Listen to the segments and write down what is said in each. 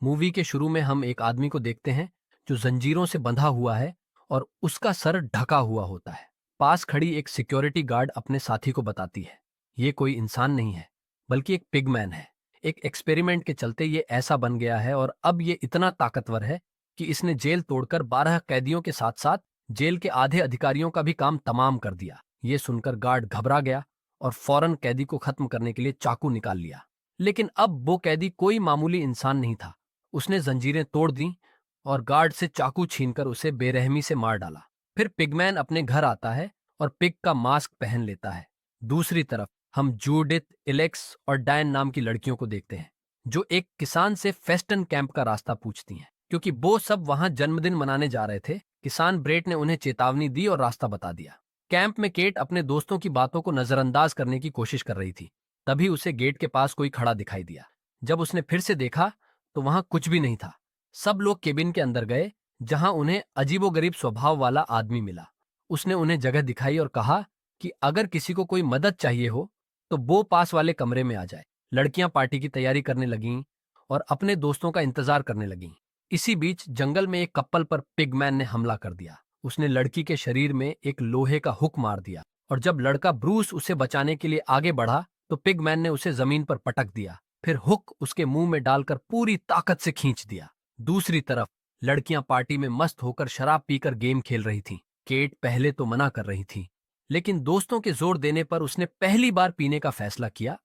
Movie के शुरू में हम एक आदमी को देखते हैं जो जंजीरों से बंधा हुआ है और उसका सर ढका हुआ होता है। पास खड़ी एक सिक्योरिटी गार्ड अपने साथी को बताती है, ये कोई इंसान नहीं है, बल्कि एक पिगमैन है। एक एक्सपेरिमेंट के चलते ये ऐसा बन गया है और अब ये इतना ताकतवर है कि इसने जेल तोड़कर 12 कैदियों के साथ साथ जेल के आधे अधिकारियों का भी काम तमाम कर दिया। ये सुनकर गार्ड घबरा गया और फौरन कैदी को खत्म करने के लिए चाकू निकाल लिया। लेकिन अब वो कैदी कोई मामूली इंसान नहीं था। उसने जंजीरें तोड़ दी और गार्ड से चाकू छीनकर उसे बेरहमी से मार डाला। फिर पिगमैन अपने घर आता है और पिग का मास्क पहन लेता है। दूसरी तरफ हम जूडिथ, एलेक्स और डायन नाम की लड़कियों को देखते हैं जो एक किसान से फेस्टन कैंप का रास्ता पूछती हैं। क्योंकि वो सब वहां जन्मदिन मनाने जा रहे थे, किसान ब्रेट ने उन्हें चेतावनी दी और रास्ता बता दिया। कैंप में केट अपने दोस्तों की बातों को नजरअंदाज करने की कोशिश कर रही थी। तभी उसे गेट के पास कोई खड़ा दिखाई दिया। जब उसने फिर से देखा तो वहां कुछ भी नहीं था। सब लोग केबिन के अंदर गए, जहां उन्हें अजीबोगरीब स्वभाव वाला आदमी मिला। उसने उन्हें जगह दिखाई और कहा कि अगर किसी को कोई मदद चाहिए हो तो वो पास वाले कमरे में आ जाए। लड़कियां पार्टी की तैयारी करने लगीं और अपने दोस्तों का इंतजार करने लगीं। इसी बीच जंगल में एक कपल पर पिगमैन ने हमला कर दिया। उसने लड़की के शरीर में एक लोहे का हुक मार दिया और जब लड़का ब्रूस उसे बचाने के लिए आगे बढ़ा तो पिगमैन ने उसे जमीन पर पटक दिया। फिर हुक उसके मुंह में डालकर पूरी ताकत से खींच दिया। दूसरी तरफ लड़कियां पार्टी में मस्त होकर शराब पीकर गेम खेल रही थीं। केट पहले तो मना कर रही थी, लेकिन दोस्तों के जोर देने पर उसने पहली बार पीने का फैसला किया।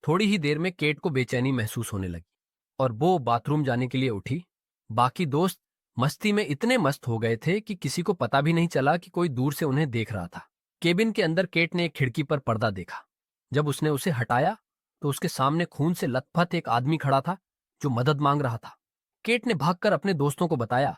थोड़ी ही देर में केट को बेचैनी महसूस होने लगी और वो बाथरूम जाने के लिए उठी। बाकी दोस्त मस्ती में इतने मस्त हो गए थे कि किसी को पता भी नहीं चला कि कोई दूर से उन्हें देख रहा था। केबिन के अंदर केट ने एक खिड़की पर पर्दा देखा। जब उसने उसे हटाया तो उसके सामने खून से लथपथ एक आदमी खड़ा था जो मदद मांग रहा था। केट ने भागकर अपने दोस्तों को बताया,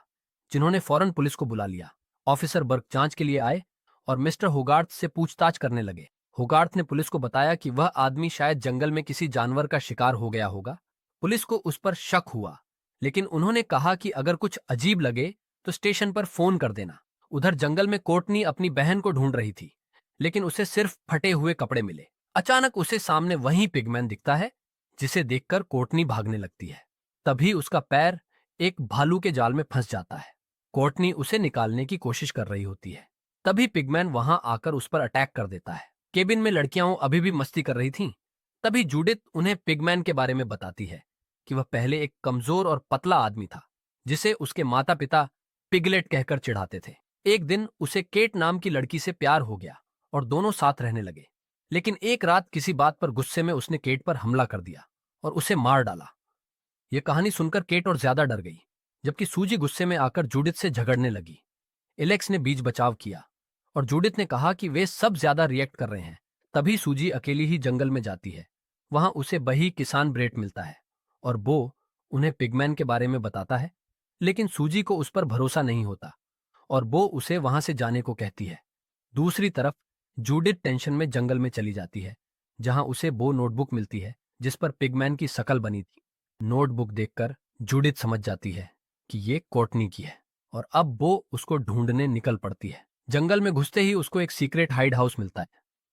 जिन्होंने फौरन पुलिस को बुला लिया। ऑफिसर बर्क जांच के लिए आए और मिस्टर होगार्थ से पूछताछ करने लगे। होगार्थ ने पुलिस को बताया कि वह आदमी शायद जंगल में किसी जानवर का शिकार हो गया होगा। पुलिस को उस पर शक हुआ, लेकिन उन्होंने कहा कि अगर कुछ अजीब लगे तो स्टेशन पर फोन कर देना। उधर जंगल में कोर्टनी अपनी बहन को ढूंढ रही थी, लेकिन उसे सिर्फ फटे हुए कपड़े मिले। अचानक उसे सामने वही पिगमैन दिखता है, जिसे देखकर कोर्टनी भागने लगती है। तभी उसका पैर एक भालू के जाल में फंस जाता है। कोर्टनी उसे निकालने की कोशिश कर रही होती है। तभी पिगमैन वहां आकर उस पर अटैक कर देता है। केबिन में लड़कियां अभी भी मस्ती कर रही थीं। तभी जूडिथ उन्हें पिगमैन के बारे में बताती है कि वह पहले एक कमजोर और पतला आदमी था, जिसे उसके माता पिता पिगलेट कहकर चिढ़ाते थे। एक दिन उसे केट नाम की लड़की से प्यार हो गया और दोनों साथ रहने लगे। लेकिन एक रात किसी बात पर गुस्से में उसने केट पर हमला कर दिया और उसे मार डाला। यह कहानी सुनकर केट और ज्यादा डर गई, जबकि सूजी गुस्से में आकर जूडिथ से झगड़ने लगी। एलेक्स ने बीच बचाव किया और जूडिथ ने कहा कि वे सब ज्यादा रिएक्ट कर रहे हैं। तभी सूजी अकेली ही जंगल में जाती है। वहां उसे वही किसान ब्रेट मिलता है और वो उन्हें पिगमैन के बारे में बताता है। लेकिन सूजी को उस पर भरोसा नहीं होता और वो उसे वहां से जाने को कहती है। दूसरी तरफ जूडिथ टेंशन में जंगल में चली जाती है, जहां उसे वो नोटबुक मिलती है जिस पर पिगमैन की शकल बनी थी। नोटबुक देखकर जूडिथ समझ जाती है कि ये कोर्टनी की है और अब वो उसको ढूंढने निकल पड़ती है। जंगल में घुसते ही उसको एक सीक्रेट हाइड हाउस मिलता है,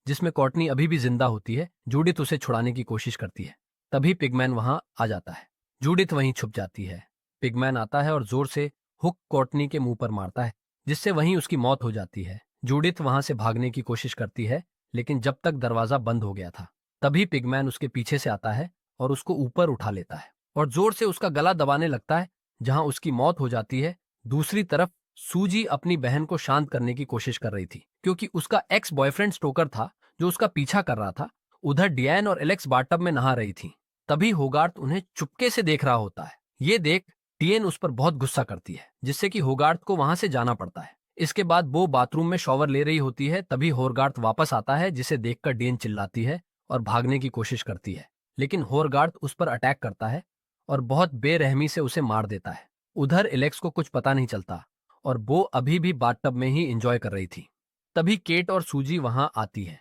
जिसमें कोर्टनी अभी भी जिंदा होती है। जूडिथ उसे छुड़ाने की कोशिश करती है। तभी पिगमैन वहां आ जाता है। जूडिथ वहीं छुप जाती है। पिगमैन आता है और जोर से हुक कोर्टनी के मुंह पर मारता है, जिससे वहीं उसकी मौत हो जाती है। जूडिथ वहां से भागने की कोशिश करती है, लेकिन जब तक दरवाजा बंद हो गया था। तभी पिगमैन उसके पीछे से आता है और उसको ऊपर उठा लेता है और जोर से उसका गला दबाने लगता है, जहां उसकी मौत हो जाती है। दूसरी तरफ सूजी अपनी बहन को शांत करने की कोशिश कर रही थी, क्योंकि उसका एक्स बॉयफ्रेंड स्टोकर था जो उसका पीछा कर रहा था। उधर डियन और एलेक्स बाथटब में नहा रही थी। तभी होगार्थ उन्हें चुपके से देख रहा होता है। ये देख डियन उस पर बहुत गुस्सा करती है, जिससे कि होगार्थ को वहां से जाना पड़ता है। इसके बाद वो बाथरूम में शॉवर ले रही होती है। तभी होगार्थ वापस आता है, जिसे देखकर डियन चिल्लाती है और भागने की कोशिश करती है, लेकिन होगार्थ उस पर अटैक करता है और बहुत बेरहमी से उसे मार देता है। उधर एलेक्स को कुछ पता नहीं चलता और वो अभी भी बाथटब में ही एंजॉय कर रही थी। तभी केट और सूजी वहां आती है,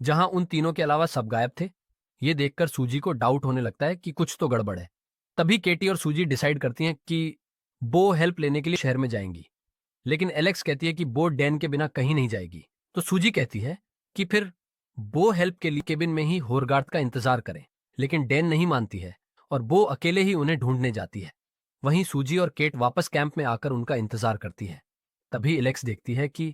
जहां उन तीनों के अलावा सब गायब थे। ये देखकर सूजी को डाउट होने लगता है कि कुछ तो गड़बड़ है। तभी केटी और सूजी डिसाइड करती हैं कि वो हेल्प लेने के लिए शहर में जाएंगी, लेकिन एलेक्स कहती है कि वो डैन के बिना कहीं नहीं जाएगी। तो सूजी कहती है कि फिर वो हेल्प के लिए केबिन में ही होगार्थ का इंतजार करें, लेकिन डैन नहीं मानती है और वो अकेले ही उन्हें ढूंढने जाती है। वहीं सूजी और केट वापस कैंप में आकर उनका इंतजार करती है। तभी एलेक्स देखती है कि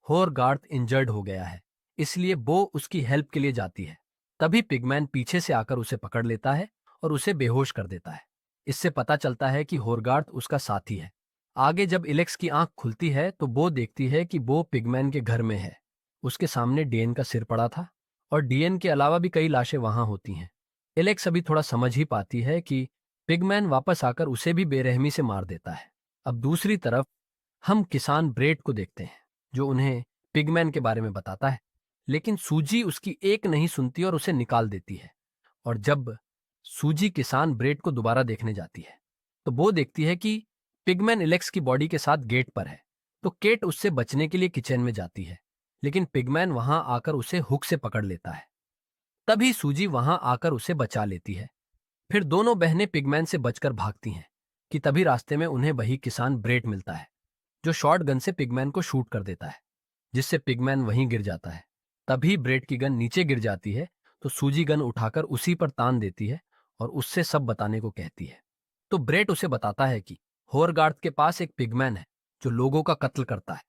होरगार्थ इंजर्ड हो गया है, इसलिए वो उसकी हेल्प के लिए जाती है। तभी पिगमैन पीछे से आकर उसे पकड़ लेता है और उसे बेहोश कर देता है। इससे पता चलता है कि होरगार्थ उसका साथी है। आगे जब एलेक्स की आंख खुलती है तो वो देखती है कि वो पिगमैन के घर में है। उसके सामने डीएन का सिर पड़ा था और डीएन के अलावा भी कई लाशें वहां होती हैं। एलेक्स अभी थोड़ा समझ ही पाती है कि पिगमैन वापस आकर उसे भी बेरहमी से मार देता है। अब दूसरी तरफ हम किसान ब्रेड को देखते हैं, जो उन्हें पिगमैन के बारे में बताता है, लेकिन सूजी उसकी एक नहीं सुनती और उसे निकाल देती है। और जब सूजी किसान ब्रेड को दोबारा देखने जाती है तो वो देखती है कि पिगमैन एलेक्स की बॉडी के साथ गेट पर है। तो केट उससे बचने के लिए किचन में जाती है, लेकिन पिगमैन वहां आकर उसे हुक से पकड़ लेता है। तभी सूजी वहां आकर उसे बचा लेती है। फिर दोनों बहनें पिगमैन से बचकर भागती हैं कि तभी रास्ते में उन्हें वही किसान ब्रेड मिलता है, जो शॉर्ट गन से पिगमैन को शूट कर देता है, जिससे पिगमैन वहीं गिर जाता है। तभी ब्रेड की गन नीचे गिर जाती है तो सूजी गन उठाकर उसी पर तान देती है और उससे सब बताने को कहती है। तो ब्रेड उसे बताता है कि होरगार्थ के पास एक पिगमैन है जो लोगों का कत्ल करता है।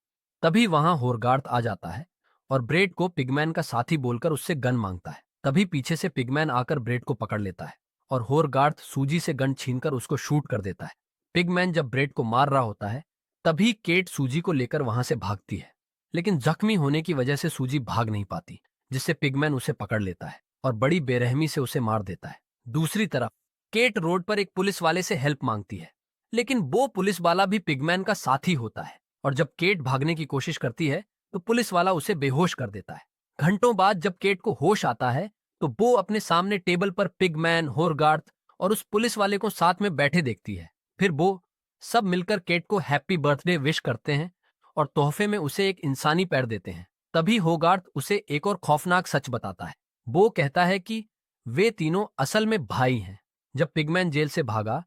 तभी वहां होरगार्थ आ जाता है और ब्रेड को पिगमैन का साथी बोलकर उससे गन मांगता है। तभी पीछे से पिगमैन आकर ब्रेड को पकड़ लेता है और होरगार्थ सूजी से गन छीनकर उसको शूट कर देता है। पिगमैन जब ब्रेड को मार रहा होता है तभी केट सूजी को लेकर वहां से भागती है, लेकिन जख्मी होने की वजह से सूजी भाग नहीं पाती, जिससे पिगमैन उसे पकड़ लेता है और बड़ी बेरहमी से उसे मार देता है। दूसरी तरफ केट रोड पर एक पुलिस वाले से हेल्प मांगती है, लेकिन वो पुलिस वाला भी पिगमैन का साथी होता है और जब केट भागने की कोशिश करती है तो पुलिस वाला उसे बेहोश कर देता है। घंटों बाद जब केट को होश आता है तो वो अपने सामने टेबल पर पिगमैन, होरगार्थ और उस पुलिस वाले को साथ में बैठे देखती है। फिर वो सब मिलकर केट को हैप्पी बर्थडे विश करते हैं और तोहफे में उसे एक इंसानी पैर देते हैं। तभी होगार्थ उसे एक और खौफनाक सच बताता है। वो कहता है कि वे तीनों असल में भाई हैं। जब पिगमैन जेल से भागा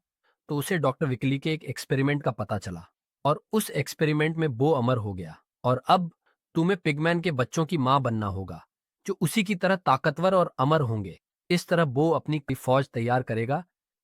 तो उसे डॉक्टर विकली के एक एक्सपेरिमेंट का पता चला और उस एक्सपेरिमेंट में वो अमर हो गया और अब तुम्हें पिगमैन के बच्चों की मां बनना होगा, जो उसी की तरह ताकतवर और अमर होंगे। इस तरह वो अपनी फौज तैयार करेगा।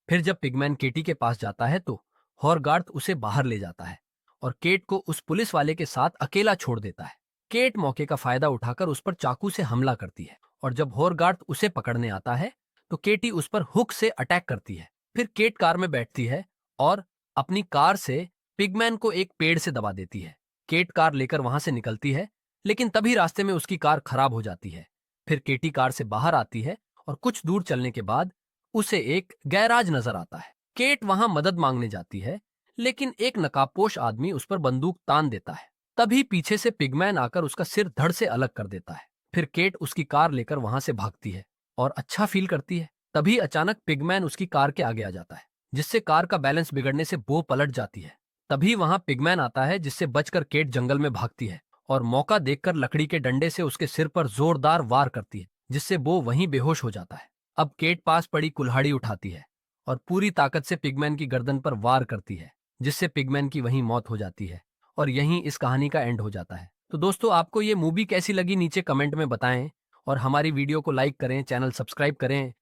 फिर जब पिगमैन केटी के पास जाता है तो हॉरगार्थ उसे बाहर ले जाता है और केट को उस पुलिस वाले के साथ अकेला छोड़ देता है। केट मौके का फायदा उठाकर उस पर चाकू से हमला करती है और जब हॉरगार्थ उसे पकड़ने आता है तो केटी उस पर हुक से अटैक करती है। फिर केट कार में बैठती है और अपनी कार से पिगमैन को एक पेड़ से दबा देती है। केट कार लेकर वहां से निकलती है, लेकिन तभी रास्ते में उसकी कार खराब हो जाती है। फिर केटी कार से बाहर आती है और कुछ दूर चलने के बाद उसे एक गैराज नजर आता है। केट वहां मदद मांगने जाती है, लेकिन एक नकाबपोश आदमी उस पर बंदूक तान देता है। तभी पीछे से पिगमैन आकर उसका सिर धड़ से अलग कर देता है। फिर केट उसकी कार लेकर वहां से भागती है और अच्छा फील करती है। तभी अचानक पिगमैन उसकी कार के आगे आ जाता है, जिससे कार का बैलेंस बिगड़ने से वो पलट जाती है। तभी वहां पिगमैन आता है, जिससे बचकर केट जंगल में भागती है और मौका देखकर लकड़ी के डंडे से उसके सिर पर जोरदार वार करती है, जिससे वो वहीं बेहोश हो जाता है। अब केट पास पड़ी कुल्हाड़ी उठाती है और पूरी ताकत से पिगमैन की गर्दन पर वार करती है, जिससे पिगमैन की वहीं मौत हो जाती है और यहीं इस कहानी का एंड हो जाता है। तो दोस्तों, आपको ये मूवी कैसी लगी नीचे कमेंट में बताएं और हमारी वीडियो को लाइक करें, चैनल सब्सक्राइब करें